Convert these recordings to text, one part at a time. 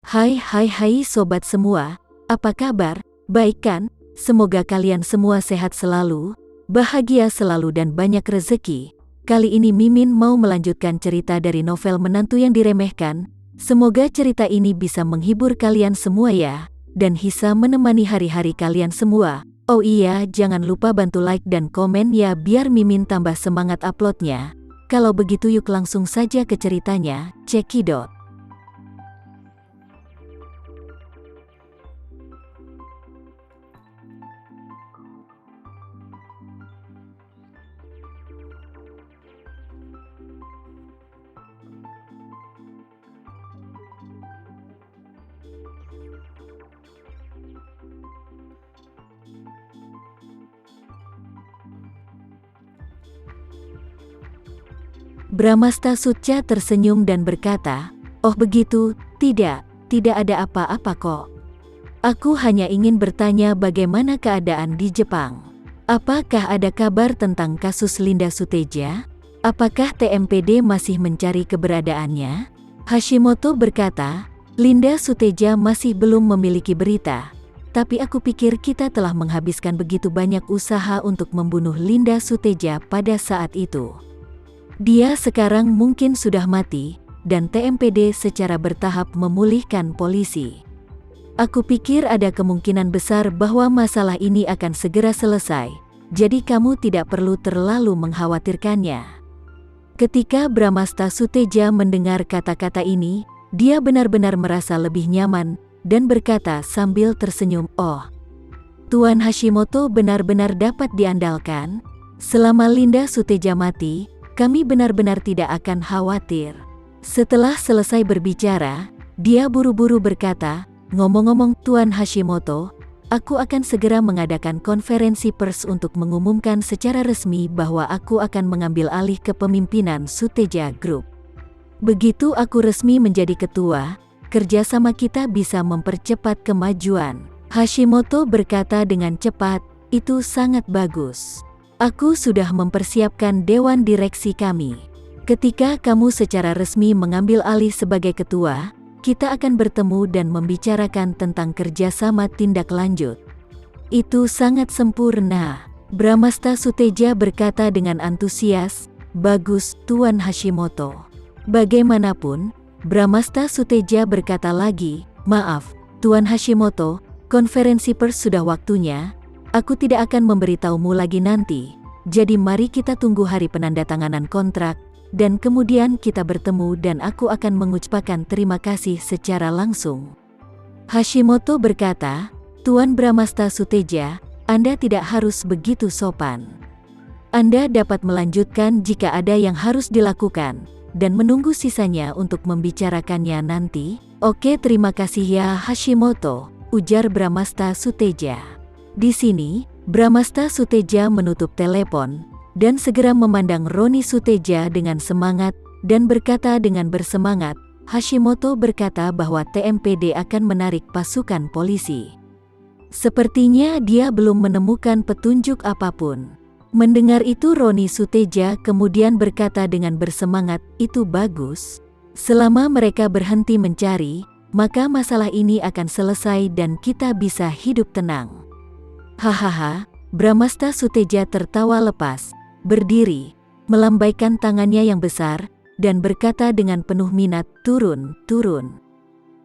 Hai sobat semua, apa kabar? Baik kan? Semoga kalian semua sehat selalu, bahagia selalu dan banyak rezeki. Kali ini Mimin mau melanjutkan cerita dari novel Menantu yang Diremehkan. Semoga cerita ini bisa menghibur kalian semua ya, dan bisa menemani hari-hari kalian semua. Oh iya, jangan lupa bantu like dan komen ya biar Mimin tambah semangat uploadnya. Kalau begitu yuk langsung saja ke ceritanya, cekidot. Bramastasutca tersenyum dan berkata, "Oh begitu, tidak ada apa-apa kok. Aku hanya ingin bertanya bagaimana keadaan di Jepang. Apakah ada kabar tentang kasus Linda Suteja? Apakah TMPD masih mencari keberadaannya?" Hashimoto berkata, "Linda Suteja masih belum memiliki berita. Tapi aku pikir kita telah menghabiskan begitu banyak usaha untuk membunuh Linda Suteja pada saat itu. Dia sekarang mungkin sudah mati, dan TMPD secara bertahap memulihkan polisi. Aku pikir ada kemungkinan besar bahwa masalah ini akan segera selesai, jadi kamu tidak perlu terlalu mengkhawatirkannya." Ketika Bramastasutja mendengar kata-kata ini, dia benar-benar merasa lebih nyaman, dan berkata sambil tersenyum, "Oh, Tuan Hashimoto benar-benar dapat diandalkan. Selama Linda Suteja mati, kami benar-benar tidak akan khawatir." Setelah selesai berbicara, dia buru-buru berkata, "Ngomong-ngomong Tuan Hashimoto, aku akan segera mengadakan konferensi pers untuk mengumumkan secara resmi bahwa aku akan mengambil alih kepemimpinan Suteja Group. Begitu aku resmi menjadi ketua, kerjasama kita bisa mempercepat kemajuan." Hashimoto berkata dengan cepat, "Itu sangat bagus. Aku sudah mempersiapkan dewan direksi kami. Ketika kamu secara resmi mengambil alih sebagai ketua, kita akan bertemu dan membicarakan tentang kerjasama tindak lanjut." "Itu sangat sempurna," Bramastasutja berkata dengan antusias. "Bagus, Tuan Hashimoto." Bagaimanapun, Bramastasutja berkata lagi, "Maaf, Tuan Hashimoto, konferensi pers sudah waktunya. Aku tidak akan memberitahumu lagi nanti, jadi mari kita tunggu hari penandatanganan kontrak, dan kemudian kita bertemu dan aku akan mengucapkan terima kasih secara langsung." Hashimoto berkata, "Tuan Bramastasutja, Anda tidak harus begitu sopan. Anda dapat melanjutkan jika ada yang harus dilakukan, dan menunggu sisanya untuk membicarakannya nanti." "Oke, terima kasih ya Hashimoto," ujar Bramastasutja. Di sini, Bramastasutja menutup telepon, dan segera memandang Roni Suteja dengan semangat, dan berkata dengan bersemangat, "Hashimoto berkata bahwa TMPD akan menarik pasukan polisi. Sepertinya dia belum menemukan petunjuk apapun." Mendengar itu Roni Suteja kemudian berkata dengan bersemangat, "Itu bagus. Selama mereka berhenti mencari, maka masalah ini akan selesai dan kita bisa hidup tenang." Hahaha, Bramastasutja tertawa lepas, berdiri, melambaikan tangannya yang besar, dan berkata dengan penuh minat, "Turun.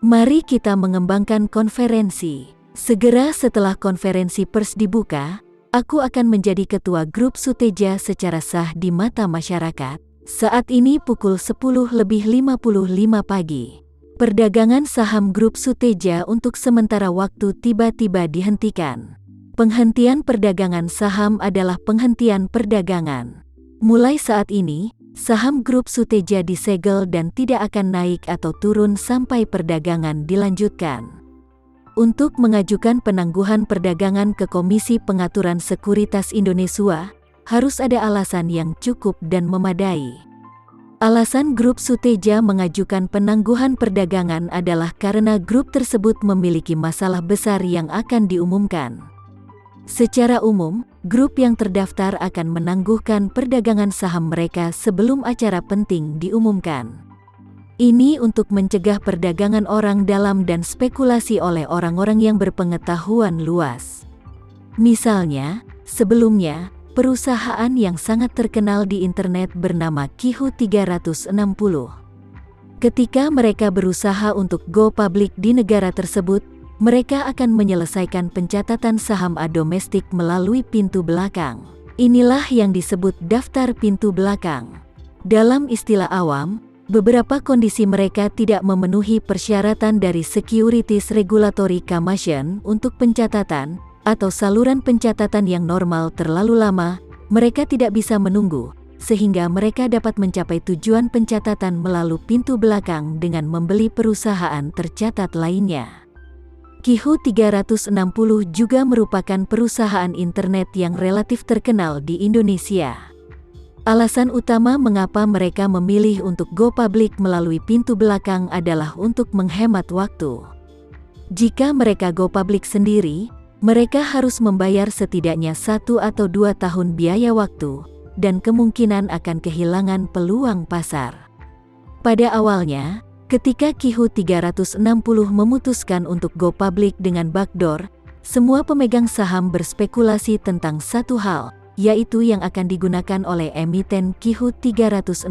Mari kita mengembangkan konferensi. Segera setelah konferensi pers dibuka, aku akan menjadi ketua grup Suteja secara sah di mata masyarakat." Saat ini pukul 10:55 pagi. Perdagangan saham grup Suteja untuk sementara waktu tiba-tiba dihentikan. Penghentian perdagangan saham adalah penghentian perdagangan. Mulai saat ini, saham grup Suteja disegel dan tidak akan naik atau turun sampai perdagangan dilanjutkan. Untuk mengajukan penangguhan perdagangan ke Komisi Pengaturan Sekuritas Indonesia, harus ada alasan yang cukup dan memadai. Alasan grup Suteja mengajukan penangguhan perdagangan adalah karena grup tersebut memiliki masalah besar yang akan diumumkan. Secara umum, grup yang terdaftar akan menangguhkan perdagangan saham mereka sebelum acara penting diumumkan. Ini untuk mencegah perdagangan orang dalam dan spekulasi oleh orang-orang yang berpengetahuan luas. Misalnya, sebelumnya, perusahaan yang sangat terkenal di internet bernama Qihoo 360. Ketika mereka berusaha untuk go public di negara tersebut, mereka akan menyelesaikan pencatatan saham domestik melalui pintu belakang. Inilah yang disebut daftar pintu belakang. Dalam istilah awam, beberapa kondisi mereka tidak memenuhi persyaratan dari Securities Regulatory Commission untuk pencatatan, atau saluran pencatatan yang normal terlalu lama, mereka tidak bisa menunggu, sehingga mereka dapat mencapai tujuan pencatatan melalui pintu belakang dengan membeli perusahaan tercatat lainnya. Qihoo 360 juga merupakan perusahaan internet yang relatif terkenal di Indonesia. Alasan utama mengapa mereka memilih untuk go public melalui pintu belakang adalah untuk menghemat waktu. Jika mereka go public sendiri, mereka harus membayar setidaknya 1 atau 2 tahun biaya waktu, dan kemungkinan akan kehilangan peluang pasar. Pada awalnya, ketika Qihoo 360 memutuskan untuk go public dengan backdoor, semua pemegang saham berspekulasi tentang satu hal, yaitu yang akan digunakan oleh emiten Qihoo 360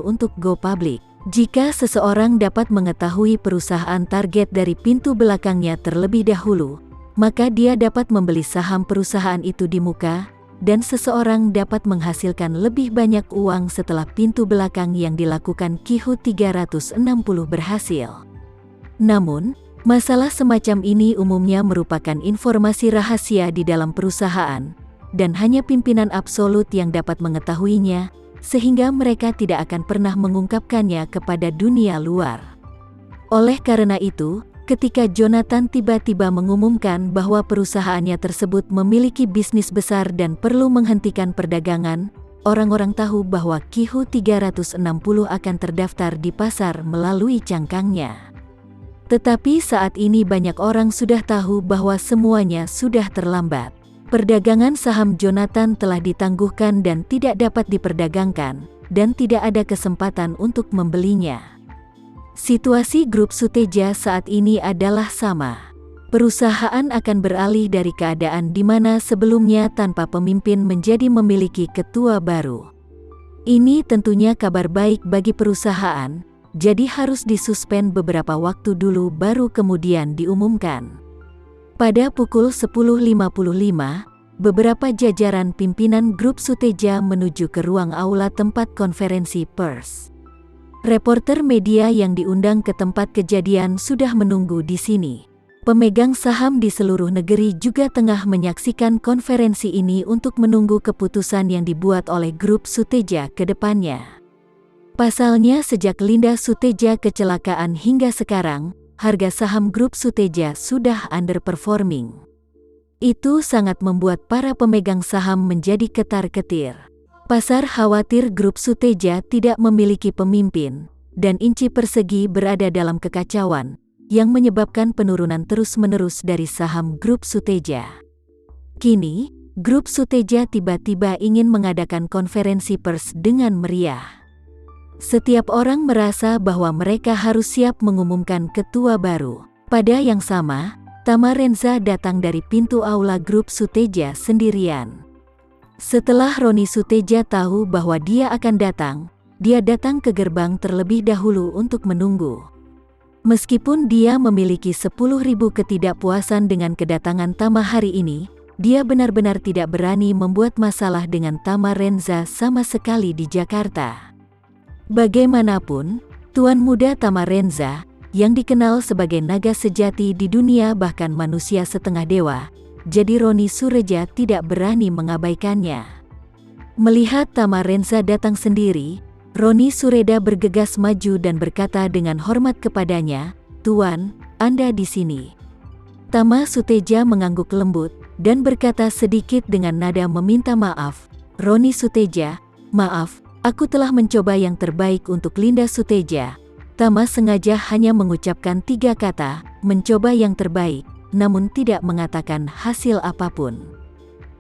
untuk go public. Jika seseorang dapat mengetahui perusahaan target dari pintu belakangnya terlebih dahulu, maka dia dapat membeli saham perusahaan itu di muka, dan seseorang dapat menghasilkan lebih banyak uang setelah pintu belakang yang dilakukan Qihoo 360 berhasil. Namun, masalah semacam ini umumnya merupakan informasi rahasia di dalam perusahaan, dan hanya pimpinan absolut yang dapat mengetahuinya, sehingga mereka tidak akan pernah mengungkapkannya kepada dunia luar. Oleh karena itu, ketika Jonathan tiba-tiba mengumumkan bahwa perusahaannya tersebut memiliki bisnis besar dan perlu menghentikan perdagangan, orang-orang tahu bahwa Qihoo 360 akan terdaftar di pasar melalui cangkangnya. Tetapi saat ini banyak orang sudah tahu bahwa semuanya sudah terlambat. Perdagangan saham Jonathan telah ditangguhkan dan tidak dapat diperdagangkan, dan tidak ada kesempatan untuk membelinya. Situasi Grup Suteja saat ini adalah sama. Perusahaan akan beralih dari keadaan di mana sebelumnya tanpa pemimpin menjadi memiliki ketua baru. Ini tentunya kabar baik bagi perusahaan, jadi harus disuspend beberapa waktu dulu baru kemudian diumumkan. Pada pukul 10.55, beberapa jajaran pimpinan Grup Suteja menuju ke ruang aula tempat konferensi pers. Reporter media yang diundang ke tempat kejadian sudah menunggu di sini. Pemegang saham di seluruh negeri juga tengah menyaksikan konferensi ini untuk menunggu keputusan yang dibuat oleh Grup Suteja ke depannya. Pasalnya sejak Linda Suteja kecelakaan hingga sekarang, harga saham Grup Suteja sudah underperforming. Itu sangat membuat para pemegang saham menjadi ketar-ketir. Pasar khawatir Grup Suteja tidak memiliki pemimpin, dan inci persegi berada dalam kekacauan, yang menyebabkan penurunan terus-menerus dari saham Grup Suteja. Kini, Grup Suteja tiba-tiba ingin mengadakan konferensi pers dengan meriah. Setiap orang merasa bahwa mereka harus siap mengumumkan ketua baru. Pada yang sama, Tama Renza datang dari pintu aula Grup Suteja sendirian. Setelah Roni Suteja tahu bahwa dia akan datang, dia datang ke gerbang terlebih dahulu untuk menunggu. Meskipun dia memiliki 10.000 ketidakpuasan dengan kedatangan Tama hari ini, dia benar-benar tidak berani membuat masalah dengan Tama Renza sama sekali di Jakarta. Bagaimanapun, Tuan Muda Tama Renza, yang dikenal sebagai naga sejati di dunia bahkan manusia setengah dewa, jadi Roni Sureja tidak berani mengabaikannya. Melihat Tama Renza datang sendiri, Roni Sureda bergegas maju dan berkata dengan hormat kepadanya, "Tuan, Anda di sini." Tama Suteja mengangguk lembut, dan berkata sedikit dengan nada meminta maaf, "Roni Suteja, maaf, aku telah mencoba yang terbaik untuk Linda Suteja." Tama sengaja hanya mengucapkan 3 kata, mencoba yang terbaik, namun tidak mengatakan hasil apapun.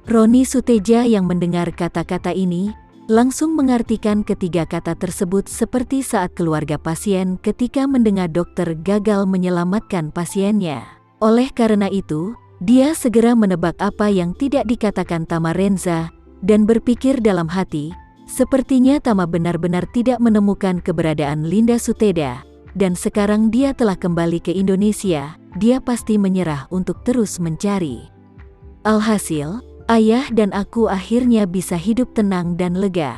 Roni Suteja yang mendengar kata-kata ini, langsung mengartikan ketiga kata tersebut seperti saat keluarga pasien ketika mendengar dokter gagal menyelamatkan pasiennya. Oleh karena itu, dia segera menebak apa yang tidak dikatakan Tama Renza, dan berpikir dalam hati, sepertinya Tama benar-benar tidak menemukan keberadaan Linda Suteda, dan sekarang dia telah kembali ke Indonesia, dia pasti menyerah untuk terus mencari. Alhasil, ayah dan aku akhirnya bisa hidup tenang dan lega.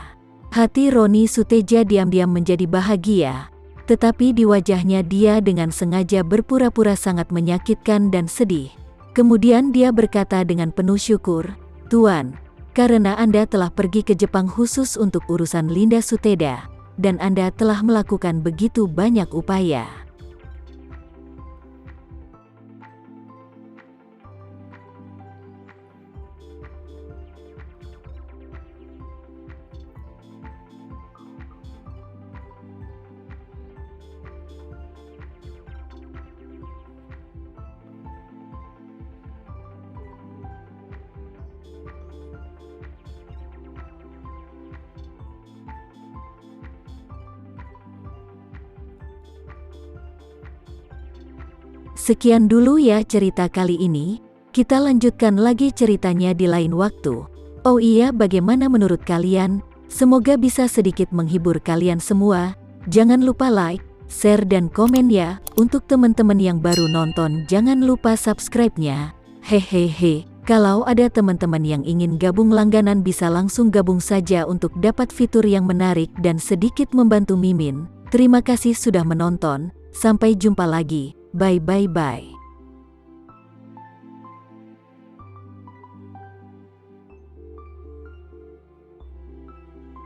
Hati Roni Suteja diam-diam menjadi bahagia, tetapi di wajahnya dia dengan sengaja berpura-pura sangat menyakitkan dan sedih. Kemudian dia berkata dengan penuh syukur, "Tuan, karena Anda telah pergi ke Jepang khusus untuk urusan Linda Suteda, dan Anda telah melakukan begitu banyak upaya." Sekian dulu ya cerita kali ini, kita lanjutkan lagi ceritanya di lain waktu. Oh iya, bagaimana menurut kalian? Semoga bisa sedikit menghibur kalian semua. Jangan lupa like, share dan komen ya. Untuk teman-teman yang baru nonton jangan lupa subscribe-nya. Hehehe, kalau ada teman-teman yang ingin gabung langganan bisa langsung gabung saja untuk dapat fitur yang menarik dan sedikit membantu Mimin. Terima kasih sudah menonton, sampai jumpa lagi. Bye bye bye.